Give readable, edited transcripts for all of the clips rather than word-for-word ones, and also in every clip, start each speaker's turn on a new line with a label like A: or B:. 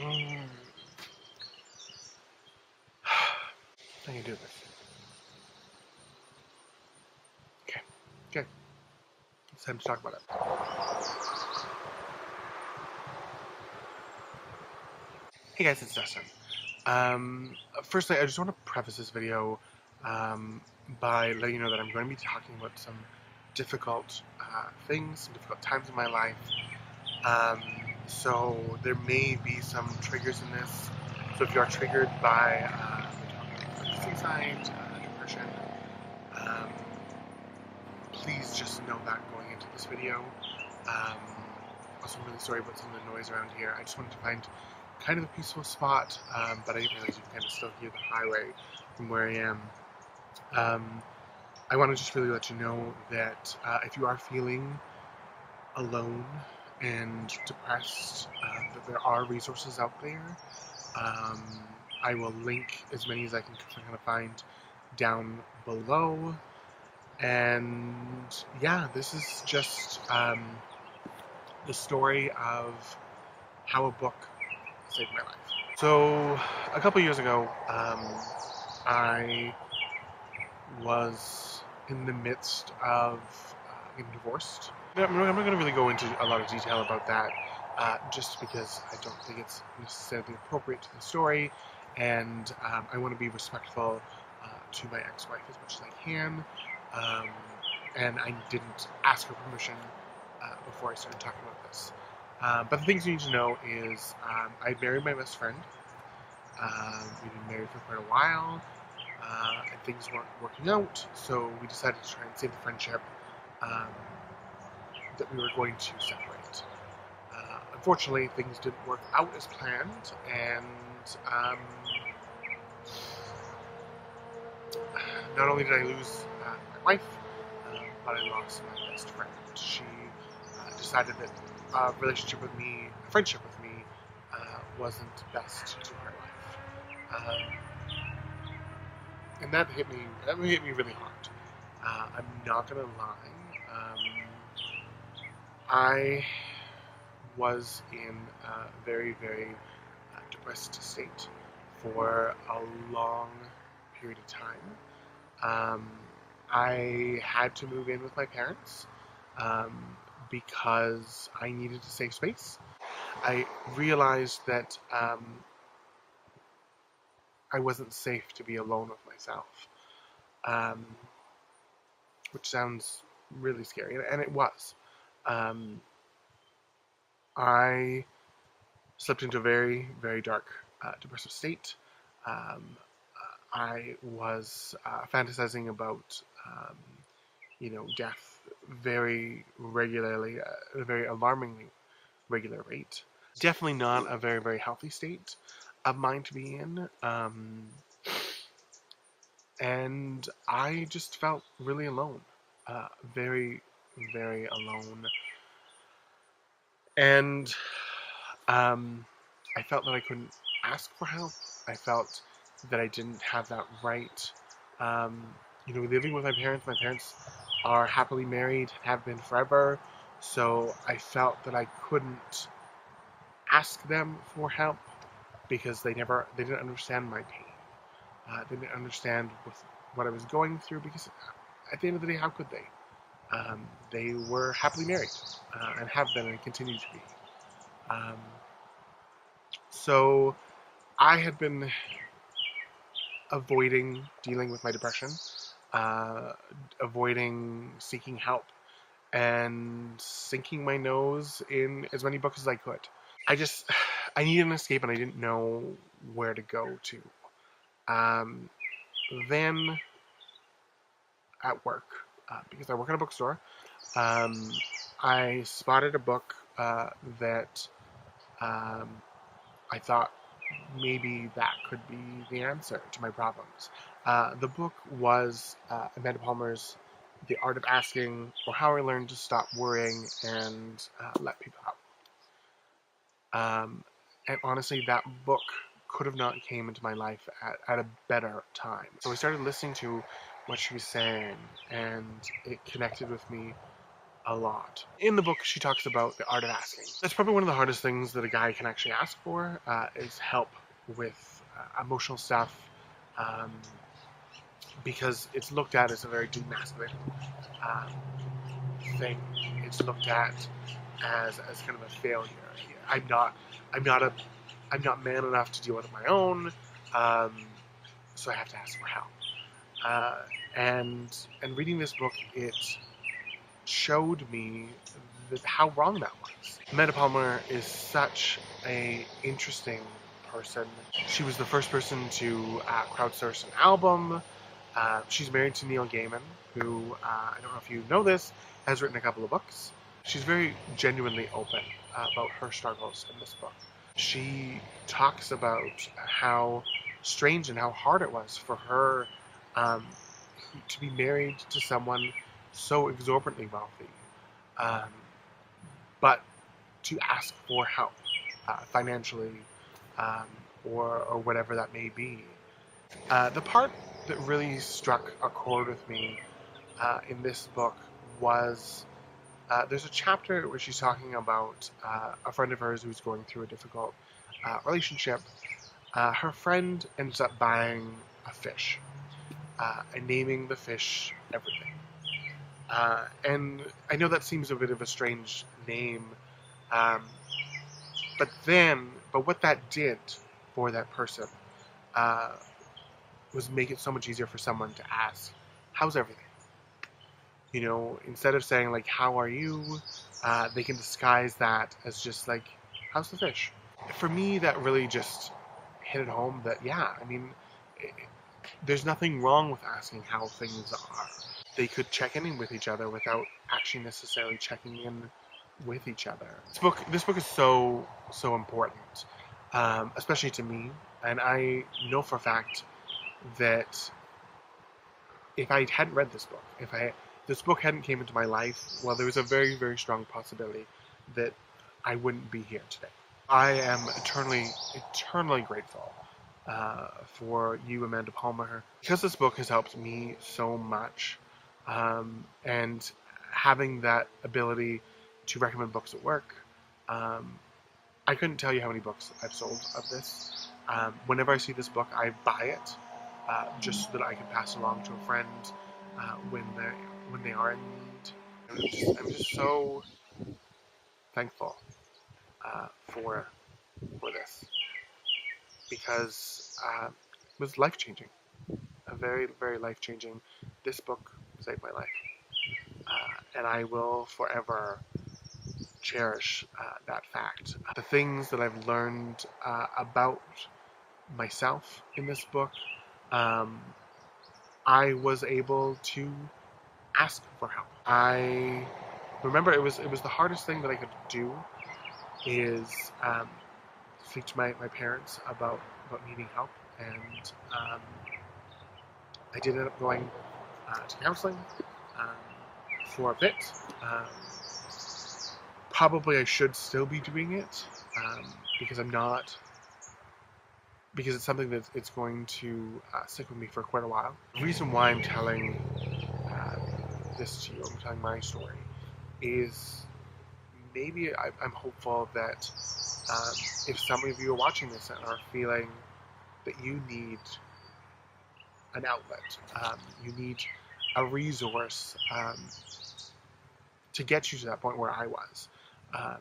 A: Mm. I can do this. Okay, good. It's time to talk about it. Hey guys, it's Dustin. Firstly, I just want to preface this video um, by letting you know that I'm going to be talking about some difficult things, some difficult times in my life. Um, so there may be some triggers in this. So if you are triggered by suicide, depression, um, please just know that going into this video. Um, Also, I'm really sorry about some of the noise around here. I just wanted to find kind of a peaceful spot, but I didn't realize you can kind of still hear the highway from where I am. Um, I want to just really let you know that if you are feeling alone and depressed, that there are resources out there. Um, I will link as many as I can kind of find down below. And yeah, this is just the story of how a book saved my life. So, a couple years ago, I was in the midst of getting divorced. I'm not going to really go into a lot of detail about that, just because I don't think it's necessarily appropriate to the story, and I want to be respectful to my ex-wife as much as I can. Um, and I didn't ask her permission before I started talking about this. But the things you need to know is I married my best friend. We'd been married for quite a while, and things weren't working out, so we decided to try and save the friendship um, that we were going to separate. Unfortunately, things didn't work out as planned, and not only did I lose my wife, but I lost my best friend. She decided that a relationship with me, a friendship with me, wasn't best to her life. And that hit me. That hit me really hard. I'm not gonna lie. I was in a very, very depressed state for a long period of time. I had to move in with my parents um, because I needed a safe space. I realized that I wasn't safe to be alone with myself, um, which sounds really scary, and it was. Um, I slipped into a very, very dark, depressive state. Um, I was fantasizing about, death very regularly, at a very alarmingly regular rate. Definitely not a very, very healthy state of mind to be in. And I just felt really alone, very, very alone. And I felt that I couldn't ask for help. I felt that I didn't have that right. Um, living with my parents are happily married, have been forever. So I felt that I couldn't ask them for help because they didn't understand my pain. They didn't understand what I was going through because at the end of the day, how could they? They were happily married and have been and continue to be. Um, so I had been avoiding dealing with my depression, uh, avoiding seeking help, and sinking my nose in as many books as I could. I just, I needed an escape and I didn't know where to go to. Um, then at work, because I work in a bookstore, um, I spotted a book that um, I thought maybe that could be the answer to my problems. The book was Amanda Palmer's The Art of Asking, or How I Learned to Stop Worrying and Let People Help. And honestly, that book could have not came into my life at a better time. So I started listening to what she was saying, and it connected with me a lot. In the book, she talks about the art of asking. That's probably one of the hardest things that a guy can actually ask for, is help with emotional stuff, um, because it's looked at as a very demasculating um, thing. It's looked at as kind of a failure. I'm not I'm not a I'm not man enough to deal with it on my own, um, so I have to ask for help. Uh, and reading this book, it showed me how wrong that was. Amanda Palmer is such a interesting person. She was the first person to crowdsource an album. She's married to Neil Gaiman, who, I don't know if you know this, has written a couple of books. She's very genuinely open about her struggles in this book. She talks about how strange and how hard it was for her um, to be married to someone so exorbitantly wealthy, um, but to ask for help financially, um, or whatever that may be. The part that really struck a chord with me in this book was there's a chapter where she's talking about a friend of hers who's going through a difficult relationship. Her friend ends up buying a fish and naming the fish everything. And I know that seems a bit of a strange name, um, but what that did for that person uh, was make it so much easier for someone to ask, "How's everything?" You know, instead of saying like, "How are you?" They can disguise that as just like, "How's the fish?" For me, that really just hit it home that yeah, I mean, it, there's nothing wrong with asking how things are. They could check in with each other without actually necessarily checking in with each other. This book is so important, especially to me. And I know for a fact that if I hadn't read this book hadn't came into my life, well, there was a very strong possibility that I wouldn't be here today. I am eternally grateful for you, Amanda Palmer, because this book has helped me so much, and having that ability to recommend books at work. Um, I couldn't tell you how many books I've sold of this. Whenever I see this book, I buy it just so that I can pass along to a friend when they are in need. I'm just so thankful for this because it was life changing, a very life changing. This book saved my life, and I will forever cherish that fact. The things that I've learned about myself in this book, um, I was able to ask for help. I remember it was the hardest thing that I could do is speak to my parents about needing help, and I did end up going to counseling um, for a bit. Um, Probably I should still be doing it because I'm not because it's something that it's going to stick with me for quite a while. The reason why I'm telling this to you, I'm telling my story, is maybe I'm hopeful that if some of you are watching this and are feeling that you need an outlet, you need a resource to get you to that point where I was,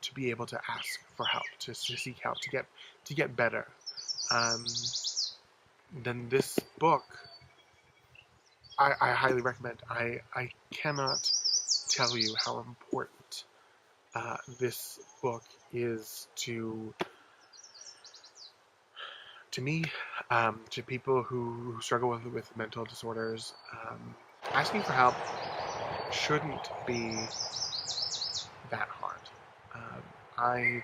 A: to be able to ask for help, to seek help, to get better, um, then this book I highly recommend. I cannot tell you how important this book is to me, to people who struggle with mental disorders. Asking for help shouldn't be that hard. I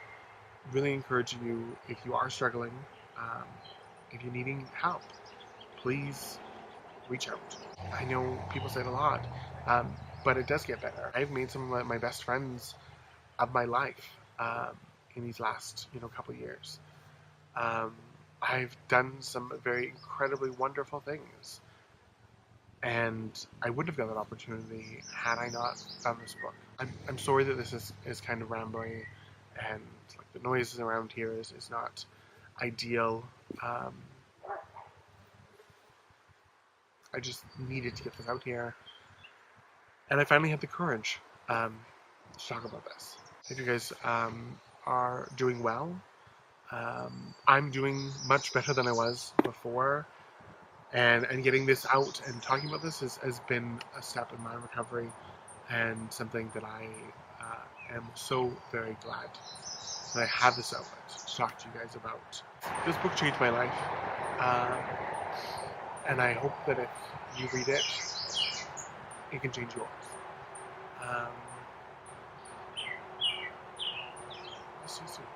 A: really encourage you, if you are struggling, um, if you're needing help, please reach out. I know people say it a lot, but it does get better. I've made some of my best friends of my life in these last couple years. Um, I've done some very incredibly wonderful things And I wouldn't have got that opportunity had I not found this book. I'm sorry that this is kind of rambling, and like the noises around here is not ideal. Um, I just needed to get this out here, and I finally had the courage to talk about this. I hope you guys are doing well. I'm doing much better than I was before, and getting this out and talking about this has been a step in my recovery, and something that I am so very glad that I have this outlet to talk to you guys about. This book changed my life, uh, and I hope that if you read it, it can change yours. Um, see you soon.